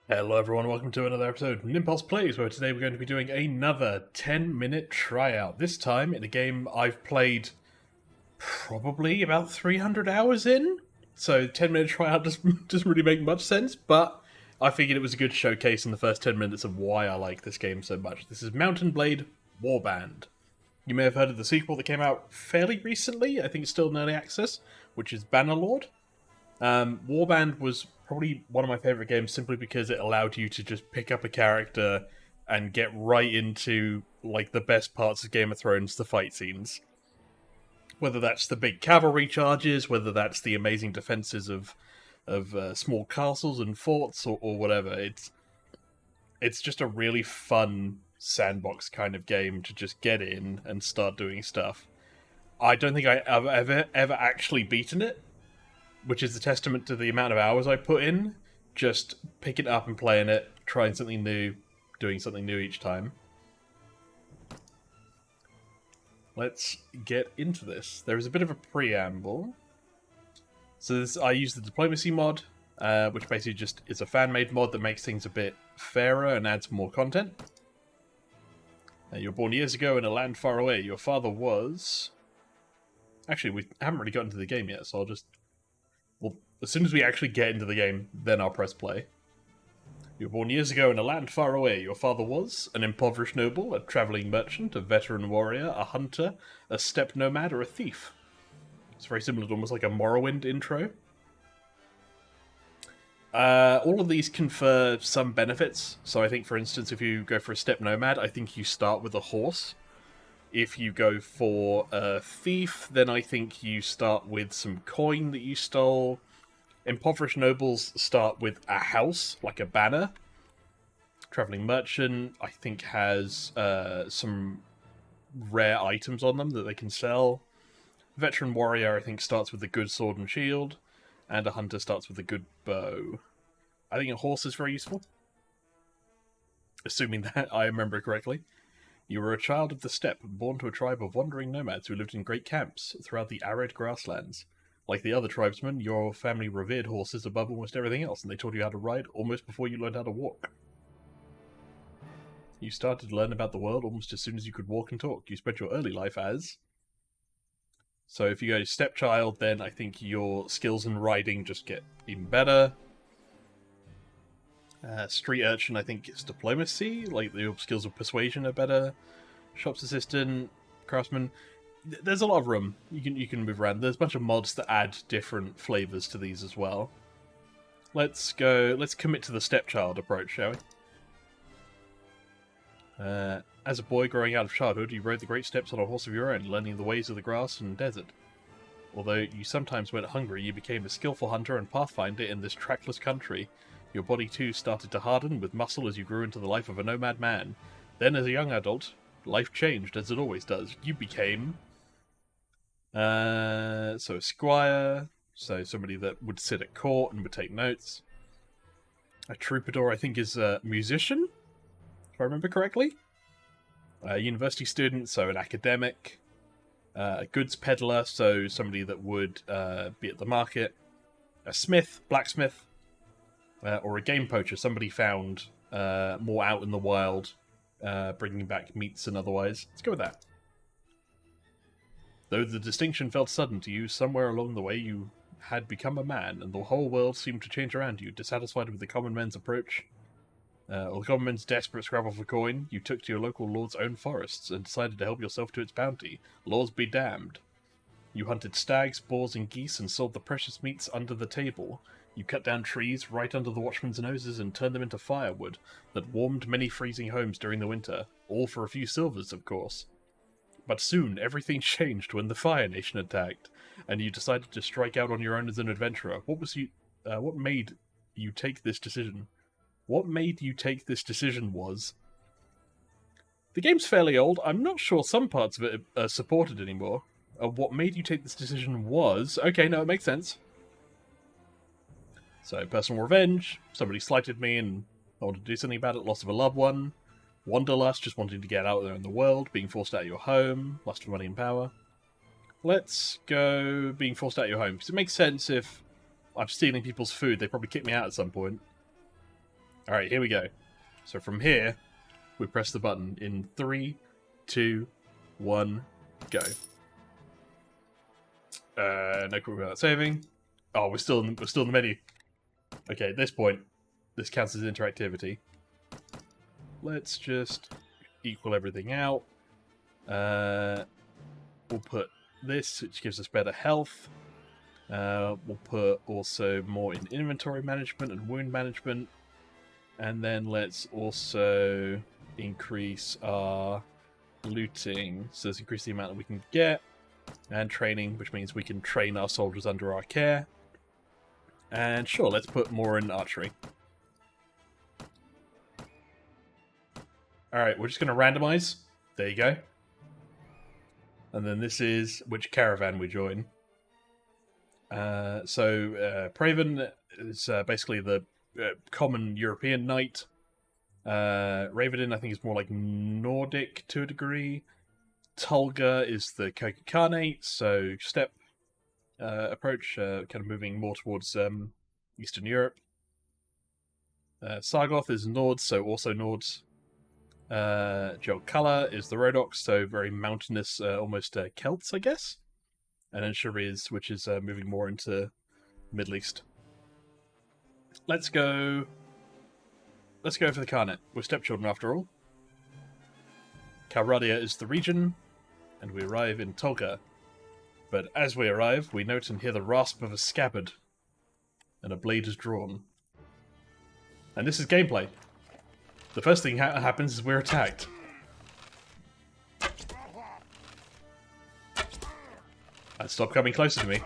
Hello everyone, welcome to another episode of Nimpulse Plays, where today we're going to be doing another 10-minute tryout. This time in a game I've played probably about 300 hours in, so 10-minute tryout doesn't really make much sense, but I figured it was a good showcase in the first 10 minutes of why I like this game so much. This is Mountain Blade Warband. You may have heard of the sequel that came out fairly recently, I think it's still in early access, which is Bannerlord. Warband was probably one of my favourite games simply because it allowed you to just pick up a character and get right into like the best parts of Game of Thrones, the fight scenes. Whether that's the big cavalry charges, whether that's the amazing defences of small castles and forts, or whatever. It's just a really fun sandbox kind of game to just get in and start doing stuff. I don't think I've ever actually beaten it, which is a testament to the amount of hours I put in, just picking it up and playing it, trying something new, doing something new each time. Let's get into this. There is a bit of a preamble. So I use the diplomacy mod, which basically just is a fan-made mod that makes things a bit fairer and adds more content. You were born years ago in a land far away. Your father was... Actually, we haven't really gotten to the game yet, so I'll just... Well, as soon as we actually get into the game, then I'll press play. You were born years ago in a land far away. Your father was an impoverished noble, a travelling merchant, a veteran warrior, a hunter, a steppe nomad, or a thief. It's very similar to almost like a Morrowind intro. All of these confer some benefits. So I think, for instance, if you go for a steppe nomad, I think you start with a horse. If you go for a thief, then I think you start with some coin that you stole. Impoverished nobles start with a house, like a banner. Travelling merchant, I think, has some rare items on them that they can sell. Veteran warrior, I think, starts with a good sword and shield. And a hunter starts with a good bow. I think a horse is very useful. Assuming that I remember correctly. You were a child of the steppe, born to a tribe of wandering nomads who lived in great camps throughout the arid grasslands. Like the other tribesmen, your family revered horses above almost everything else, and they taught you how to ride almost before you learned how to walk. You started to learn about the world almost as soon as you could walk and talk. You spent your early life as... So if you go to stepchild, then I think your skills in riding just get even better. Street urchin, I think, is diplomacy. Like, your skills of persuasion are better. Shops assistant, craftsman. There's a lot of room. You can move around. There's a bunch of mods that add different flavors to these as well. Let's commit to the stepchild approach, shall we? As a boy growing out of childhood, you rode the great steppes on a horse of your own, learning the ways of the grass and desert. Although you sometimes went hungry, you became a skillful hunter and pathfinder in this trackless country. Your body too started to harden with muscle as you grew into the life of a nomad man. Then, as a young adult, life changed, as it always does. You became... a squire, so somebody that would sit at court and would take notes. A troubadour, I think, is a musician, if I remember correctly. A university student, so an academic. A goods peddler, so somebody that would be at the market. A smith, blacksmith. Or a game poacher, somebody found more out in the wild, bringing back meats and otherwise. Let's go with that. Though the distinction felt sudden to you, somewhere along the way you had become a man, and the whole world seemed to change around you. Dissatisfied with the common man's approach, or the common man's desperate scrabble for coin, you took to your local lord's own forests and decided to help yourself to its bounty. Laws be damned. You hunted stags, boars, and geese and sold the precious meats under the table. You cut down trees right under the watchmen's noses and turned them into firewood that warmed many freezing homes during the winter, all for a few silvers, of course. But soon everything changed when the Fire Nation attacked, and you decided to strike out on your own as an adventurer. What made you take this decision? What made you take this decision was... The game's fairly old. I'm not sure some parts of it are supported anymore. What made you take this decision was... Okay, no, it makes sense. So, personal revenge, somebody slighted me and I wanted to do something about it, loss of a loved one, wanderlust, just wanting to get out there in the world, being forced out of your home, lust for money and power, let's go being forced out of your home. Because it makes sense if I'm stealing people's food. They probably kick me out at some point. Alright, here we go. So from here, we press the button in 3, 2, 1, go. No quick without saving. Oh, we're still in the menu. Okay, at this point, this counts as interactivity. Let's just equal everything out. We'll put this, which gives us better health. We'll put also more in inventory management and wound management. And then let's also increase our looting. So let's increase the amount that we can get. And training, which means we can train our soldiers under our care. And sure, let's put more in archery. Alright, we're just going to randomize. There you go. And then this is which caravan we join. Praven is basically the common European knight. Raven, I think, is more like Nordic to a degree. Tulga is the Khanate, so steppe approach, kind of moving more towards Eastern Europe. Sargoth is Nords, so also Nords. Jolkala is the Rhodoks, so very mountainous, almost Celts, I guess. And then Shariz, which is moving more into Middle East. Let's go for the Khanate. We're stepchildren after all. Kalradia is the region, and we arrive in Tolga. But as we arrive, we note and hear the rasp of a scabbard, and a blade is drawn. And this is gameplay. The first thing happens is we're attacked. And stop coming closer to me.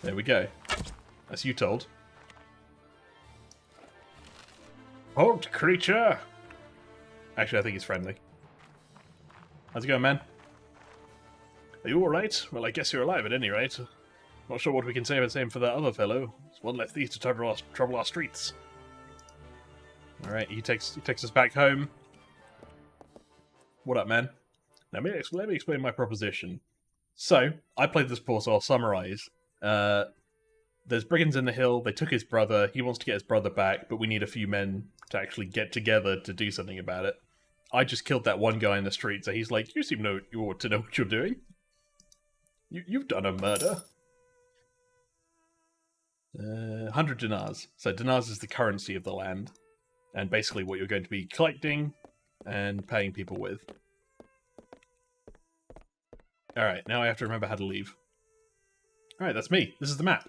There we go. That's you told. Halt, creature! Actually, I think he's friendly. How's it going, man? Are you alright? Well, I guess you're alive at any rate. Not sure what we can say the same for that other fellow. There's one left thief to trouble our streets. Alright, he takes us back home. What up, man? Now, let me explain my proposition. So, I played this before, so I'll summarize. There's brigands in the hill, they took his brother, he wants to get his brother back, but we need a few men to actually get together to do something about it. I just killed that one guy in the street, so he's like, you seem to know what you're doing. You've done a murder. 100 dinars. So dinars is the currency of the land. And basically what you're going to be collecting and paying people with. Alright, now I have to remember how to leave. Alright, that's me. This is the map.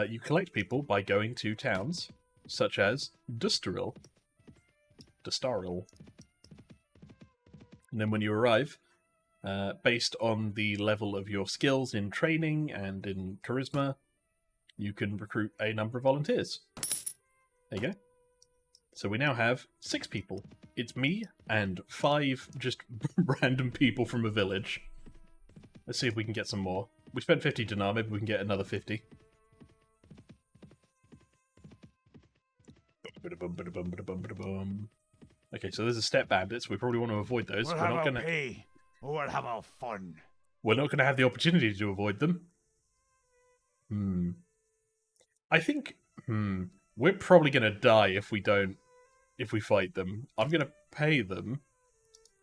You collect people by going to towns, such as Dustaril. And then when you arrive, based on the level of your skills in training and in charisma, you can recruit a number of volunteers. There you go. So we now have 6 people. It's me and 5 just random people from a village. Let's see if we can get some more. We spent 50 dinar, maybe we can get another 50. Okay, so there's a steppe bandits. We probably want to avoid those. We'll have our fun. We're not going to have the opportunity to avoid them. I think we're probably going to die if we fight them. I'm going to pay them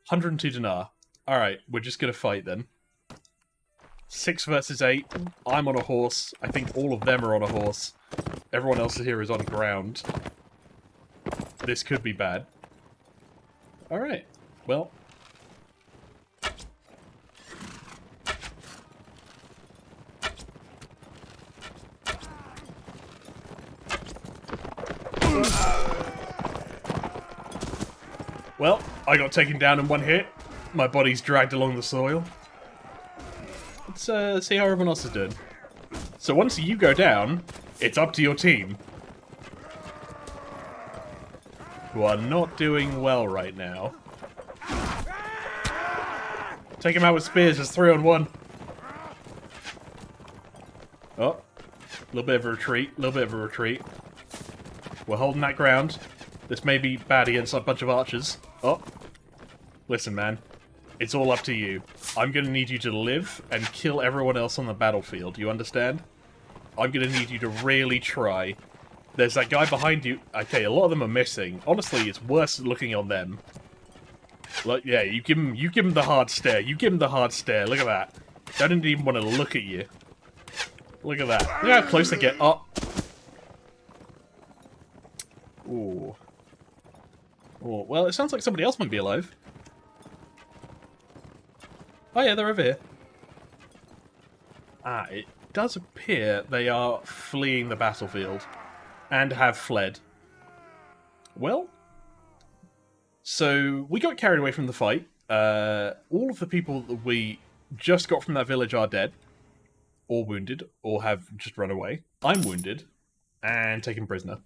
102 dinar. Alright, we're just going to fight then. 6 versus 8. I'm on a horse. I think all of them are on a horse. Everyone else here is on ground. This could be bad. Alright, well. Well, I got taken down in one hit. My body's dragged along the soil. Let's see how everyone else is doing. So once you go down, it's up to your team. Who are not doing well right now. Take him out with spears, just 3 on 1. Oh, a little bit of a retreat, We're holding that ground. This may be bad against a bunch of archers. Oh, listen, man. It's all up to you. I'm gonna need you to live and kill everyone else on the battlefield. You understand? I'm gonna need you to really try. There's that guy behind you. Okay, a lot of them are missing. Honestly, it's worse looking on them. Like, yeah, you give him the hard stare. You give him the hard stare. Look at that. They didn't even want to look at you. Look at that. Look how close they get. Oh. Ooh. Oh, well, it sounds like somebody else might be alive. Oh yeah, they're over here. Ah, it does appear they are fleeing the battlefield. And have fled. Well, so we got carried away from the fight. All of the people that we just got from that village are dead. Or wounded, or have just run away. I'm wounded, and taken prisoner.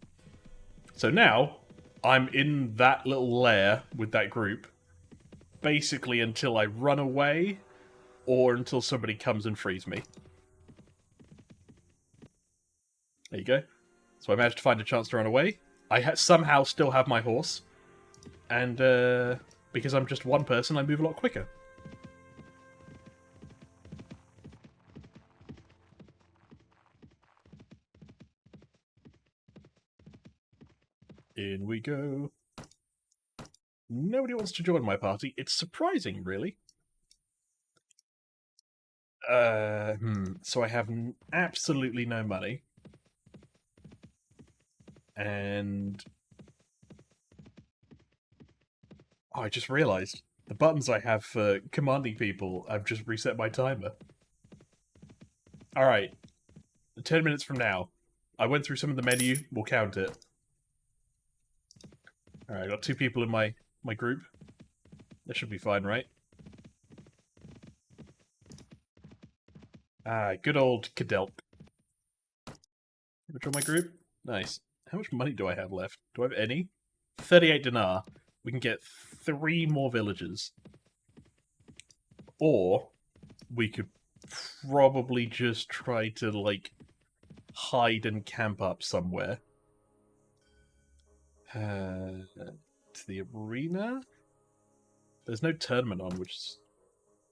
So now, I'm in that little lair with that group, basically until I run away, or until somebody comes and frees me. There you go. So I managed to find a chance to run away. I somehow still have my horse. And because I'm just one person, I move a lot quicker. In we go. Nobody wants to join my party. It's surprising, really. So I have absolutely no money. And oh, I just realised the buttons I have for commanding people, I've just reset my timer. Alright, 10 minutes from now. I went through some of the menu, we'll count it. Alright, I got 2 people in my group. That should be fine, right? Ah, good old Kadelk. Which on my group? Nice. How much money do I have left? Do I have any? 38 dinar. We can get 3 more villagers. Or we could probably just try to, like, hide and camp up somewhere. To the arena? There's no tournament on, which is...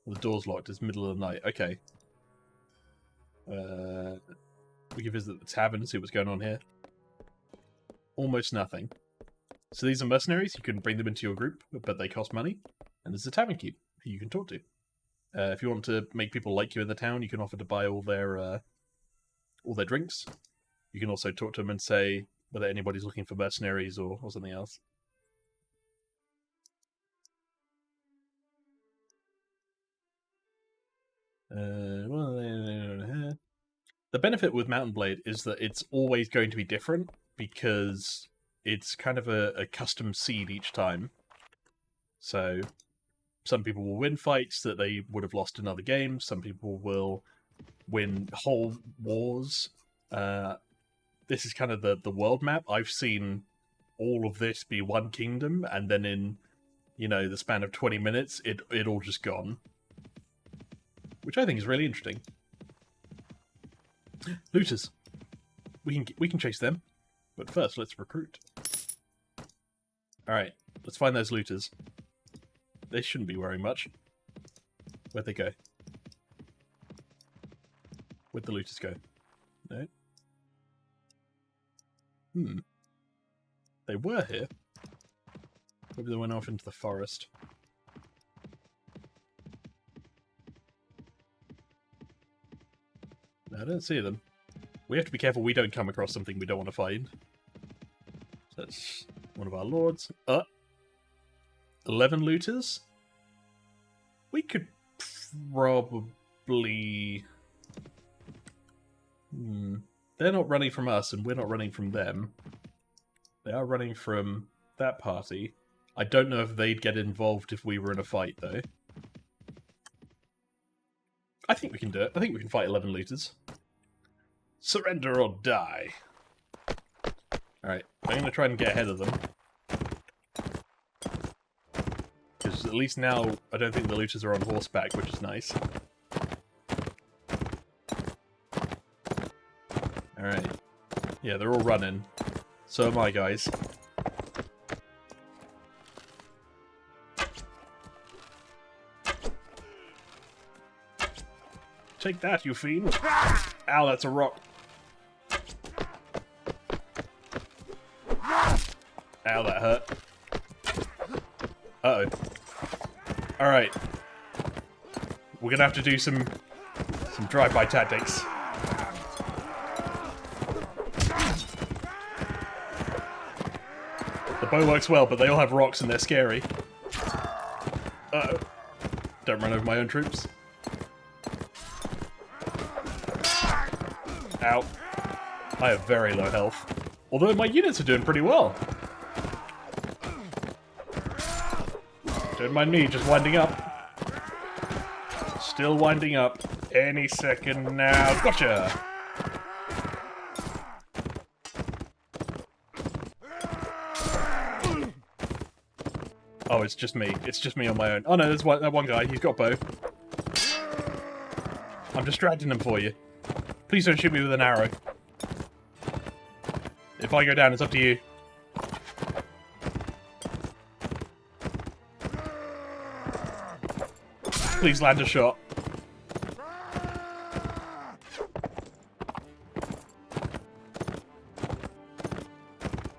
The door's locked. It's middle of the night. Okay. We can visit the tavern and see what's going on here. Almost nothing. So these are mercenaries. You can bring them into your group, but they cost money. And there's a tavern keep who you can talk to. If you want to make people like you in the town, you can offer to buy all their drinks. You can also talk to them and say whether anybody's looking for mercenaries or something else. The benefit with Mountain Blade is that it's always going to be different because it's kind of a custom seed each time. So some people will win fights that they would have lost in other games. Some people will win whole wars. This is kind of the world map. I've seen all of this be one kingdom, and then in, the span of 20 minutes, it all just gone. Which I think is really interesting. Looters. We can chase them. But first, let's recruit. Alright, let's find those looters. They shouldn't be wearing much. Where'd they go? Where'd the looters go? No? They were here. Maybe they went off into the forest. No, I don't see them. We have to be careful we don't come across something we don't want to find. So that's one of our lords. 11 looters? We could probably... They're not running from us, and we're not running from them. They are running from that party. I don't know if they'd get involved if we were in a fight, though. I think we can do it. I think we can fight 11 looters. Surrender or die. Alright, I'm going to try and get ahead of them. Because at least now, I don't think the looters are on horseback, which is nice. Alright. Yeah, they're all running. So am I, guys. Take that, you fiend. Ow, that's a rock. Ow, that hurt. Uh-oh. Alright. We're gonna have to do some drive-by tactics. The bow works well, but they all have rocks and they're scary. Uh-oh. Don't run over my own troops. Ow. I have very low health. Although my units are doing pretty well. Don't mind me, just winding up. Still winding up. Any second now. Gotcha! Oh, it's just me. It's just me on my own. Oh no, there's that one guy. He's got a bow. I'm distracting him for you. Please don't shoot me with an arrow. If I go down, it's up to you. Please land a shot.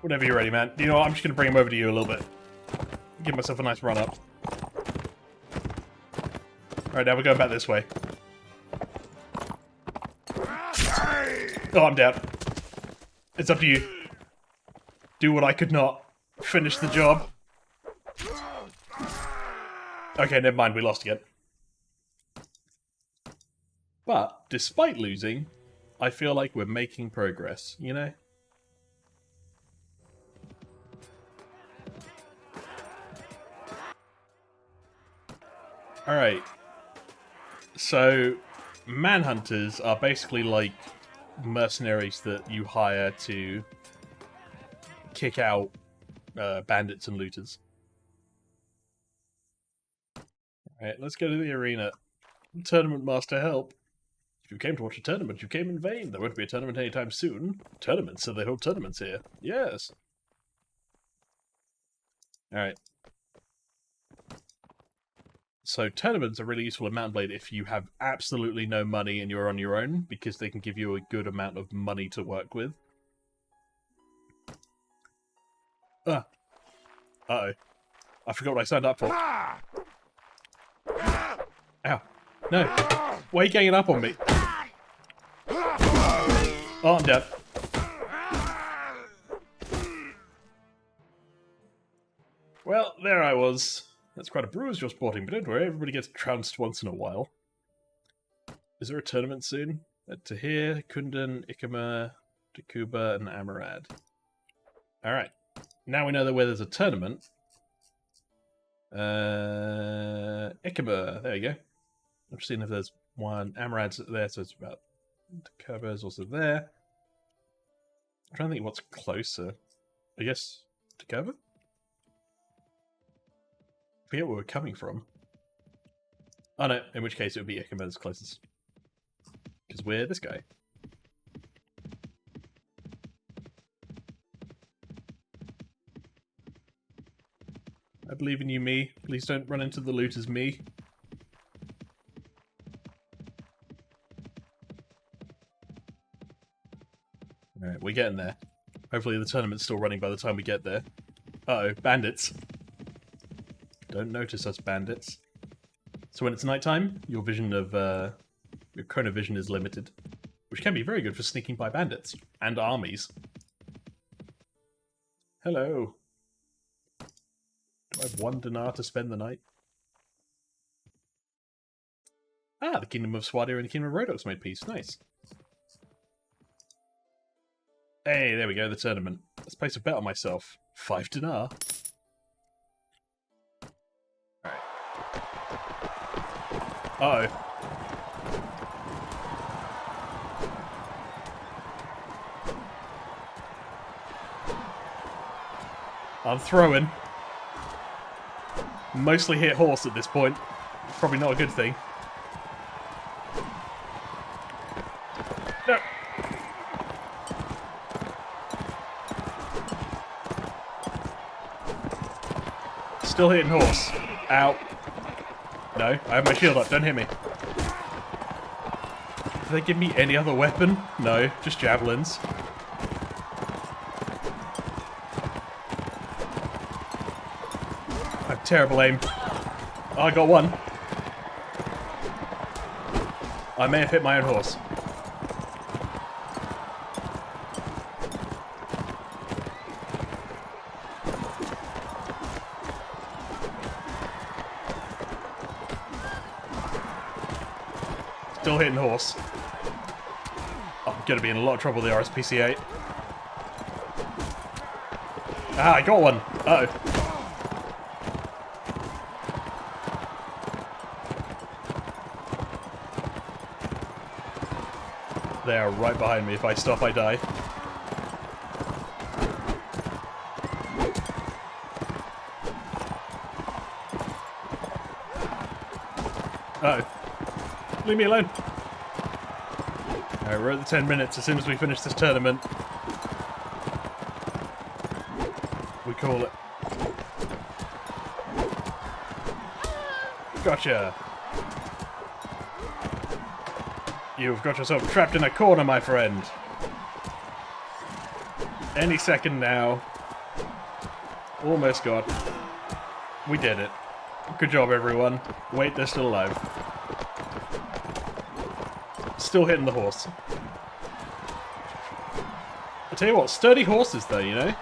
Whenever you're ready, man. You know what? I'm just going to bring him over to you a little bit. Give myself a nice run up. Alright, now we're going back this way. Oh, I'm down. It's up to you. Do what I could not. Finish the job. Okay, never mind. We lost again. But, despite losing, I feel like we're making progress, you know? Alright. So, manhunters are basically like mercenaries that you hire to kick out bandits and looters. Alright, let's go to the arena. Tournament master, help. If you came to watch a tournament, you came in vain. There won't be a tournament anytime soon. Tournaments, so they hold tournaments here. Yes. Alright. So tournaments are really useful in Mount Blade if you have absolutely no money and you're on your own, because they can give you a good amount of money to work with. Uh-oh. I forgot what I signed up for. Ow. No. Why are you ganging up on me? Oh, I'm dead. Well, there I was. That's quite a bruise you're sporting, but don't worry, everybody gets trounced once in a while. Is there a tournament soon? Tahir, Kundan, Ikema, Takuba, and Amarad. Alright. Now we know that where there's a tournament. Ikema, there you go. I'm just seeing if there's one. Amarad's there, so it's about... Takuba's also there. I'm trying to think what's closer. I guess Takuba? I forget where we're coming from. Oh no, in which case it would be Ikemen's closest. Because we're this guy. I believe in you, me. Please don't run into the looters, me. Alright, we're getting there. Hopefully the tournament's still running by the time we get there. Uh-oh, bandits. Don't notice us, bandits. So when it's nighttime, your vision of, your chronovision is limited. Which can be very good for sneaking by bandits. And armies. Hello. Do I have 1 dinar to spend the night? Ah, the Kingdom of Swadir and the Kingdom of Rhodoks made peace. Nice. Hey, there we go, the tournament. Let's place a bet on myself. 5 dinar. Alright. Uh-oh. I'm throwing. Mostly hit horse at this point. Probably not a good thing. No. Still hitting horse. Ow. No, I have my shield up. Don't hit me. Do they give me any other weapon? No, just javelins. I have terrible aim. Oh, I got one. I may have hit my own horse. Still hitting horse. Oh, I'm gonna be in a lot of trouble with the RSPCA. Ah, I got one. Uh-oh. They are right behind me. If I stop, I die. Uh-oh. Leave me alone. Alright, we're at the 10 minutes. As soon as we finish this tournament, we call it. Gotcha. You've got yourself trapped in a corner, my friend. Any second now. Almost got. We did it. Good job, everyone. Wait, they're still alive. Still hitting the horse. I tell you what, sturdy horses though, you know?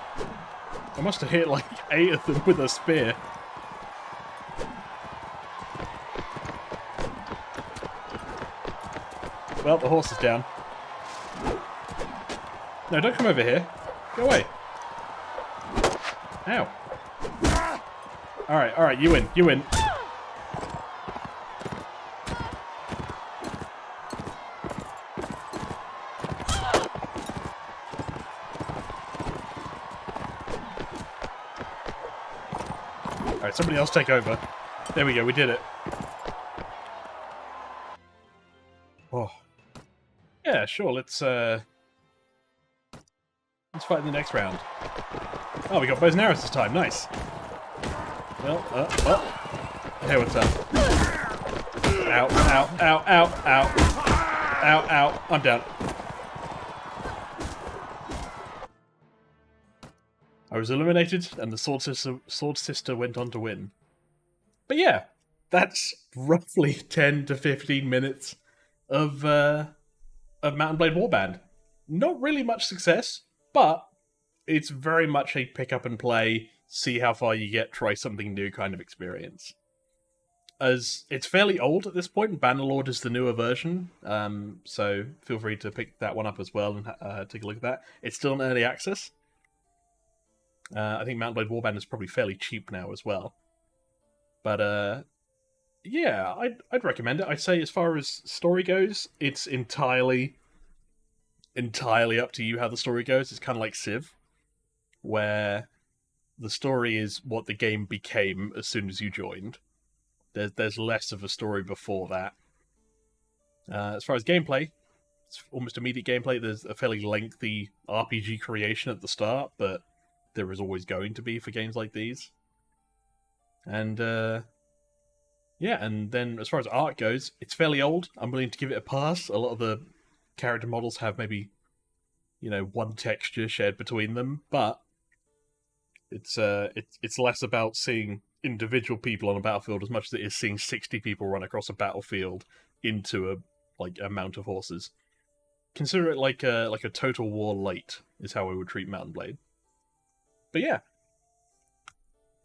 I must have hit like 8 of them with a spear. Well, the horse is down. No, don't come over here. Go away. Ow. Alright, you win, you win. Alright, somebody else take over. There we go, we did it. Oh. Yeah, sure, let's fight in the next round. Oh, we got bows and arrows this time, nice. Well, hey, what's up? Ow, ow, ow, ow, ow. Ow, ow, I'm down. I was eliminated, and the Sword Sister went on to win. But yeah, that's roughly 10 to 15 minutes of Mount and Blade Warband. Not really much success, but it's very much a pick up and play, see how far you get, try something new kind of experience. As it's fairly old at this point, Bannerlord is the newer version, so feel free to pick that one up as well and take a look at that. It's still in early access. I think Mount and Blade Warband is probably fairly cheap now as well. But yeah, I'd recommend it. I'd say as far as story goes, it's entirely up to you how the story goes. It's kind of like Civ, where the story is what the game became as soon as you joined. There's less of a story before that. As far as gameplay, it's almost immediate gameplay. There's a fairly lengthy RPG creation at the start, but there is always going to be for games like these. And yeah, and then as far as art goes, it's fairly old. I'm willing to give it a pass. A lot of the character models have maybe, one texture shared between them, but it's less about seeing individual people on a battlefield as much as it is seeing 60 people run across a battlefield into a mount of horses. Consider it like a Total War light is how I would treat Mount and Blade. But yeah,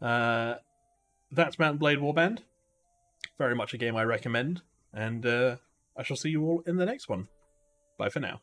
that's Mount and Blade Warband. Very much a game I recommend, and I shall see you all in the next one. Bye for now.